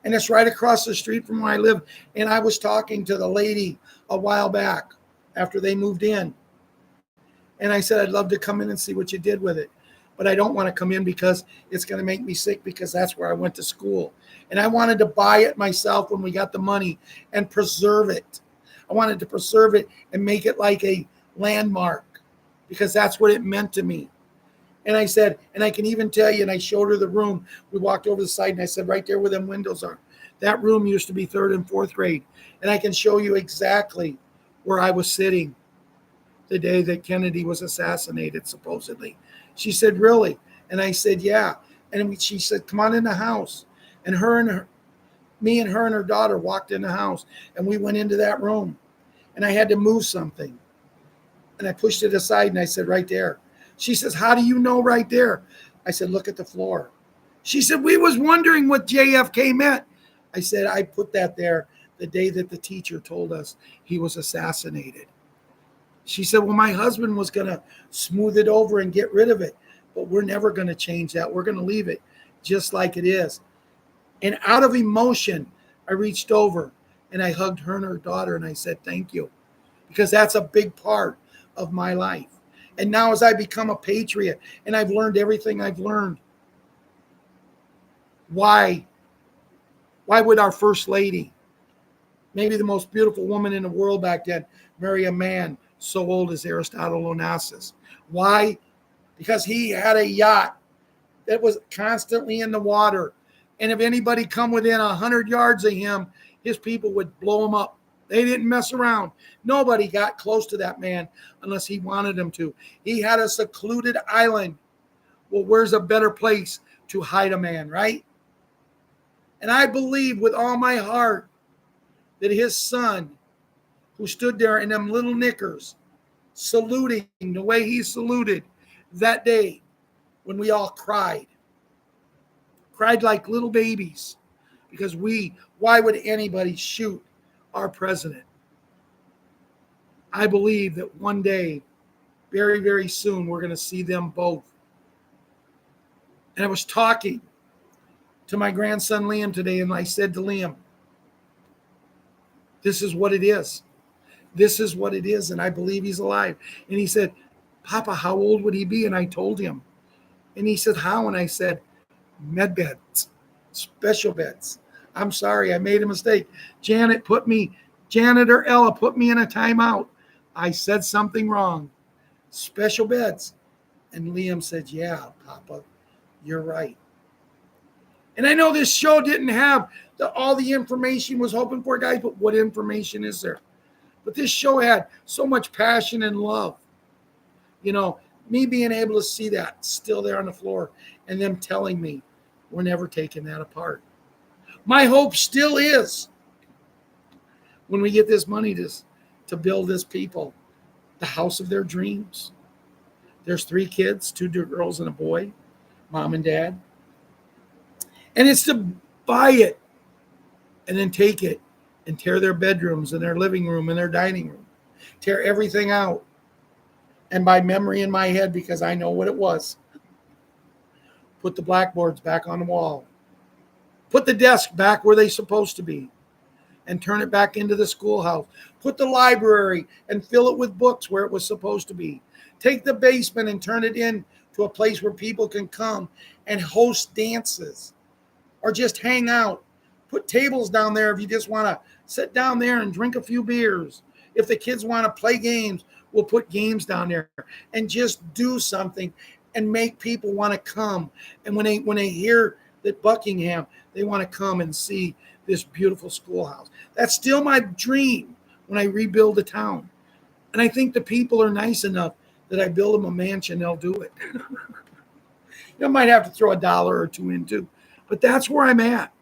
And it's right across the street from where I live. And I was talking to the lady a while back after they moved in. And I said, I'd love to come in and see what you did with it. But I don't want to come in because it's going to make me sick, because that's where I went to school. And I wanted to buy it myself when we got the money and preserve it. I wanted to preserve it and make it like a landmark, because that's what it meant to me. And I said, and I can even tell you, and I showed her the room. We walked over the side and I said, right there where them windows are, that room used to be 3rd and 4th grade. And I can show you exactly where I was sitting the day that Kennedy was assassinated, supposedly. She said, really? And I said, yeah. And she said, come on in the house. And me and her and her daughter walked in the house, and we went into that room, and I had to move something. And I pushed it aside and I said, right there. She says, how do you know right there? I said, look at the floor. She said, we was wondering what JFK meant. I said, I put that there the day that the teacher told us he was assassinated. She said, well, my husband was going to smooth it over and get rid of it, but we're never going to change that. We're going to leave it just like it is. And out of emotion, I reached over and I hugged her and her daughter and I said, thank you, because that's a big part of my life. And now as I become a patriot and I've learned everything I've learned, why would our first lady, maybe the most beautiful woman in the world back then, marry a man so old as Aristotle Onassis? Why? Because he had a yacht that was constantly in the water. And if anybody come within 100 yards of him, his people would blow him up. They didn't mess around. Nobody got close to that man unless he wanted them to. He had a secluded island. Well, where's a better place to hide a man, right? And I believe with all my heart that his son, who stood there in them little knickers, saluting the way he saluted that day when we all cried like little babies, because why would anybody shoot our president? I believe that one day, very, very soon, we're going to see them both. And I was talking to my grandson Liam today, and I said to Liam, this is what it is. This is what it is, and I believe he's alive. And he said, Papa, how old would he be? And I told him. And he said, how? And I said, med beds, special beds. I'm sorry, I made a mistake. Janet or Ella put me in a timeout. I said something wrong. Special beds. And Liam said, yeah, Papa, you're right. And I know this show didn't have all the information was hoping for, guys, but what information is there? But this show had so much passion and love. You know, me being able to see that still there on the floor and them telling me we're never taking that apart. My hope still is when we get this money to build this people the house of their dreams. There's 3 kids, 2 girls and a boy, mom and dad. And it's to buy it and then take it and tear their bedrooms and their living room and their dining room. Tear everything out. And by memory in my head, because I know what it was, put the blackboards back on the wall. Put the desk back where they're supposed to be. And turn it back into the schoolhouse. Put the library and fill it with books where it was supposed to be. Take the basement and turn it into a place where people can come and host dances or just hang out. Put tables down there if you just want to sit down there and drink a few beers. If the kids want to play games, we'll put games down there and just do something and make people want to come. And when they hear that Buckingham, they want to come and see this beautiful schoolhouse. That's still my dream when I rebuild the town. And I think the people are nice enough that I build them a mansion, they'll do it. You might have to throw $1 or $2 in too, but that's where I'm at.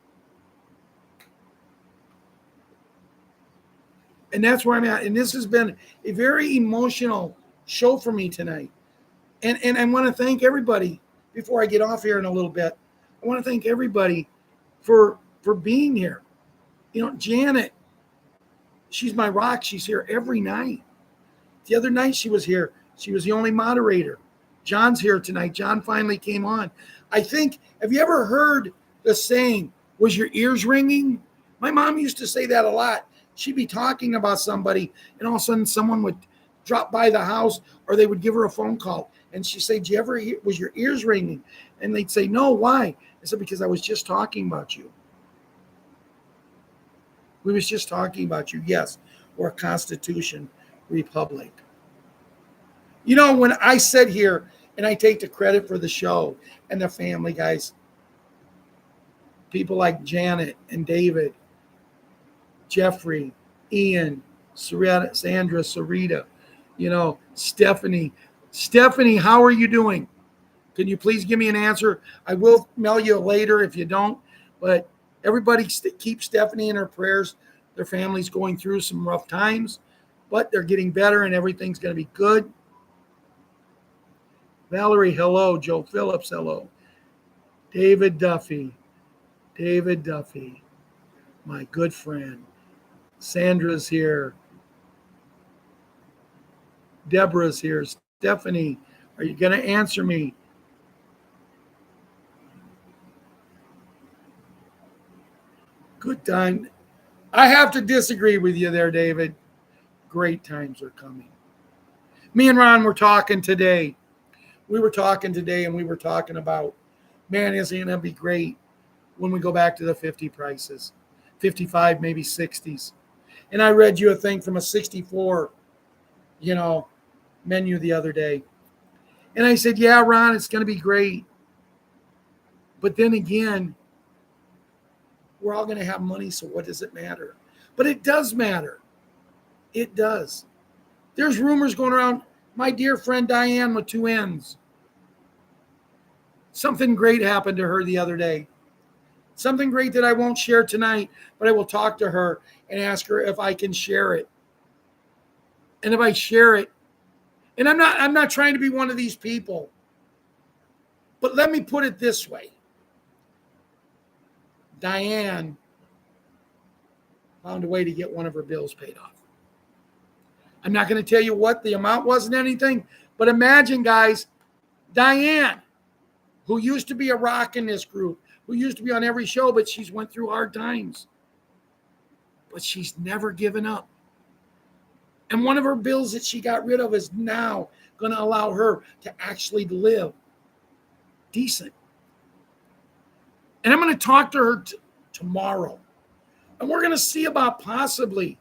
And that's where I'm at. And this has been a very emotional show for me tonight. And I want to thank everybody before I get off here in a little bit. I want to thank everybody for being here. Janet, she's my rock. She's here every night. The other night she was here. She was the only moderator. John's here tonight. John finally came on. I think, have you ever heard the saying, was your ears ringing? My mom used to say that a lot. She'd be talking about somebody, and all of a sudden someone would drop by the house, or they would give her a phone call. And she'd say, did you ever hear, was your ears ringing? And they'd say, no, why? I said, because I was just talking about you. We was just talking about you. Yes, we're a Constitution Republic. When I sit here and I take the credit for the show and the family, guys, people like Janet and David, Jeffrey, Ian, Sandra, Sarita, Stephanie. Stephanie, how are you doing? Can you please give me an answer? I will mail you later if you don't. But everybody keep Stephanie in her prayers. Their family's going through some rough times, but they're getting better and everything's going to be good. Valerie, hello. Joe Phillips, hello. David Duffy, my good friend. Sandra's here. Deborah's here. Stephanie, are you going to answer me? Good time. I have to disagree with you there, David. Great times are coming. Me and Ron were talking today. We were talking about, man, isn't it going to be great when we go back to the 50 prices, 55, maybe 60s. And I read you a thing from a 64, menu the other day. And I said, yeah, Ron, it's going to be great. But then again, we're all going to have money, so what does it matter? But it does matter. It does. There's rumors going around. My dear friend Diane with 2 N's. Something great happened to her the other day. Something great that I won't share tonight, but I will talk to her and ask her if I can share it. And if I share it, and I'm not trying to be one of these people, but let me put it this way. Diane found a way to get one of her bills paid off. I'm not going to tell you what the amount wasn't anything, but imagine, guys, Diane, who used to be a rock in this group, who used to be on every show, but she's went through hard times. But she's never given up. And one of her bills that she got rid of is now going to allow her to actually live decent. And I'm going to talk to her tomorrow. And we're going to see about possibly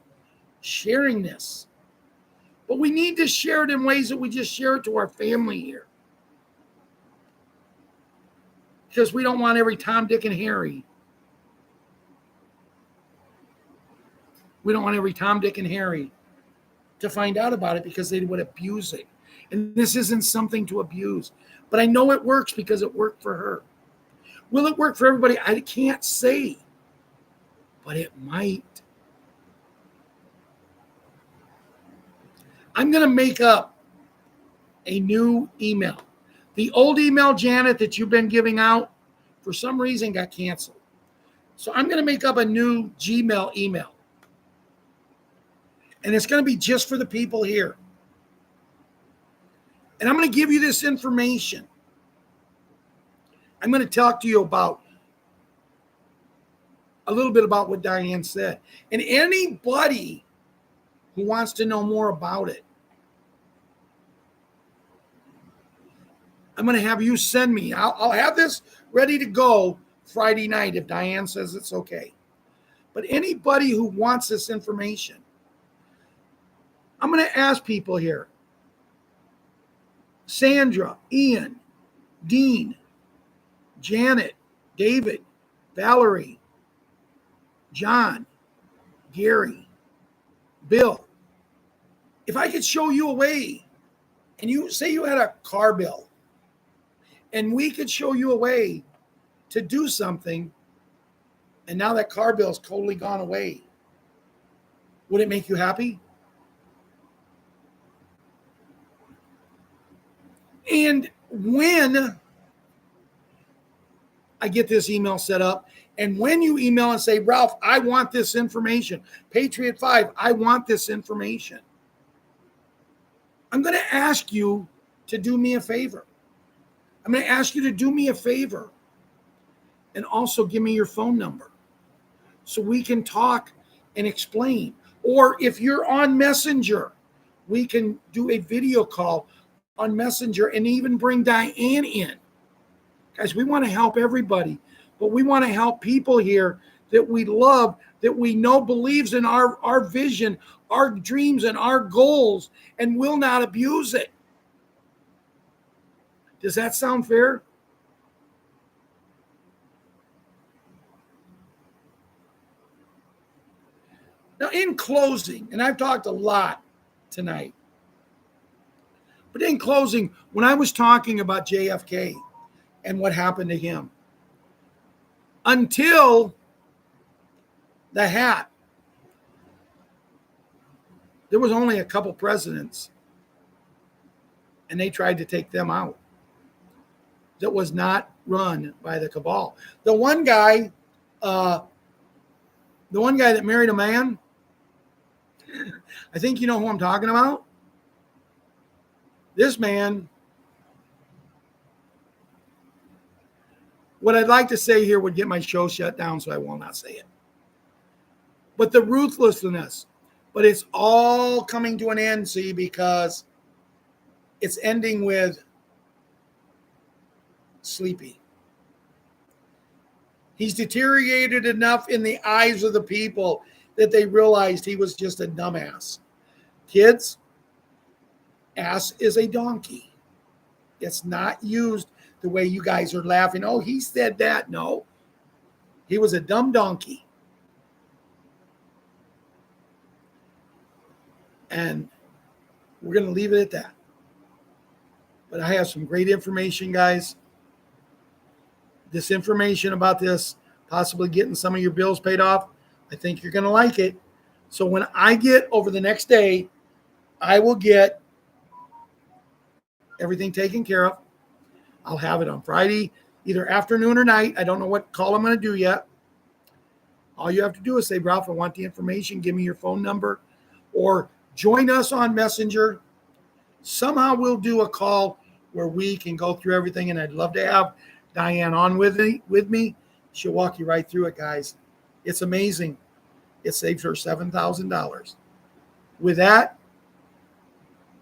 sharing this. But we need to share it in ways that we just share it to our family here. Because we don't want every Tom, Dick, and Harry. We don't want every Tom, Dick, and Harry to find out about it because they would abuse it. And this isn't something to abuse. But I know it works because it worked for her. Will it work for everybody? I can't say. But it might. I'm going to make up a new email. The old email, Janet, that you've been giving out, for some reason got canceled. So I'm going to make up a new Gmail email. And it's going to be just for the people here. And I'm going to give you this information. I'm going to talk to you about a little bit about what Diane said. And anybody who wants to know more about it, I'm going to have you send me. I'll have this ready to go Friday night if Diane says it's okay. But anybody who wants this information, I'm going to ask people here. Sandra, Ian, Dean, Janet, David, Valerie, John, Gary, Bill. If I could show you a way, and you say you had a car bill, and we could show you a way to do something, and now that car bill is totally gone away, would it make you happy? And when I get this email set up. And when you email and say, Ralph, I want this information, Patriot 5, I want this information, I'm going to ask you to do me a favor. I'm going to ask you to do me a favor and also give me your phone number so we can talk and explain. Or if you're on Messenger, we can do a video call on Messenger and even bring Diane in. Guys, we want to help everybody, but we want to help people here that we love, that we know believes in our vision, our dreams, and our goals, and will not abuse it. Does that sound fair? Now, in closing, and I've talked a lot tonight, but in closing, when I was talking about JFK and what happened to him, until the hat, there was only a couple presidents, and they tried to take them out. That was not run by the cabal. The one guy that married a man, I think you know who I'm talking about. This man, what I'd like to say here would get my show shut down, so I will not say it. But the ruthlessness, but it's all coming to an end, see, because it's ending with Sleepy. He's deteriorated enough in the eyes of the people that they realized he was just a dumbass. Kids, ass is a donkey. It's not used the way you guys are laughing. Oh, he said that. No, he was a dumb donkey. And we're going to leave it at that. But I have some great information, guys. This information about this, possibly getting some of your bills paid off, I think you're going to like it. So when I get over the next day, I will get everything taken care of. I'll have it on Friday, either afternoon or night. I don't know what call I'm going to do yet. All you have to do is say, Ralph, I want the information. Give me your phone number, or join us on Messenger. Somehow we'll do a call where we can go through everything, and I'd love to have Diane on with me. She'll walk you right through it, guys. It's amazing. It saves her $7,000. With that,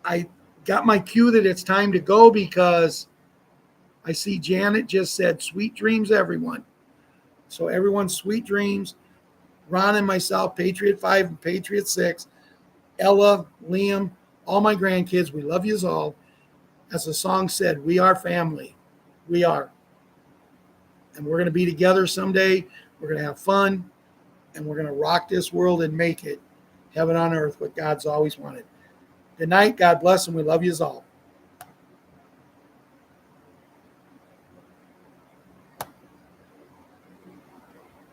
I got my cue that it's time to go, because I see Janet just said, sweet dreams, everyone. So everyone, sweet dreams. Ron and myself, Patriot 5 and Patriot 6, Ella, Liam, all my grandkids, we love yous all. As the song said, we are family. We are. And we're going to be together someday. We're going to have fun. And we're going to rock this world and make it heaven on earth, what God's always wanted. Good night. God bless, and we love yous all.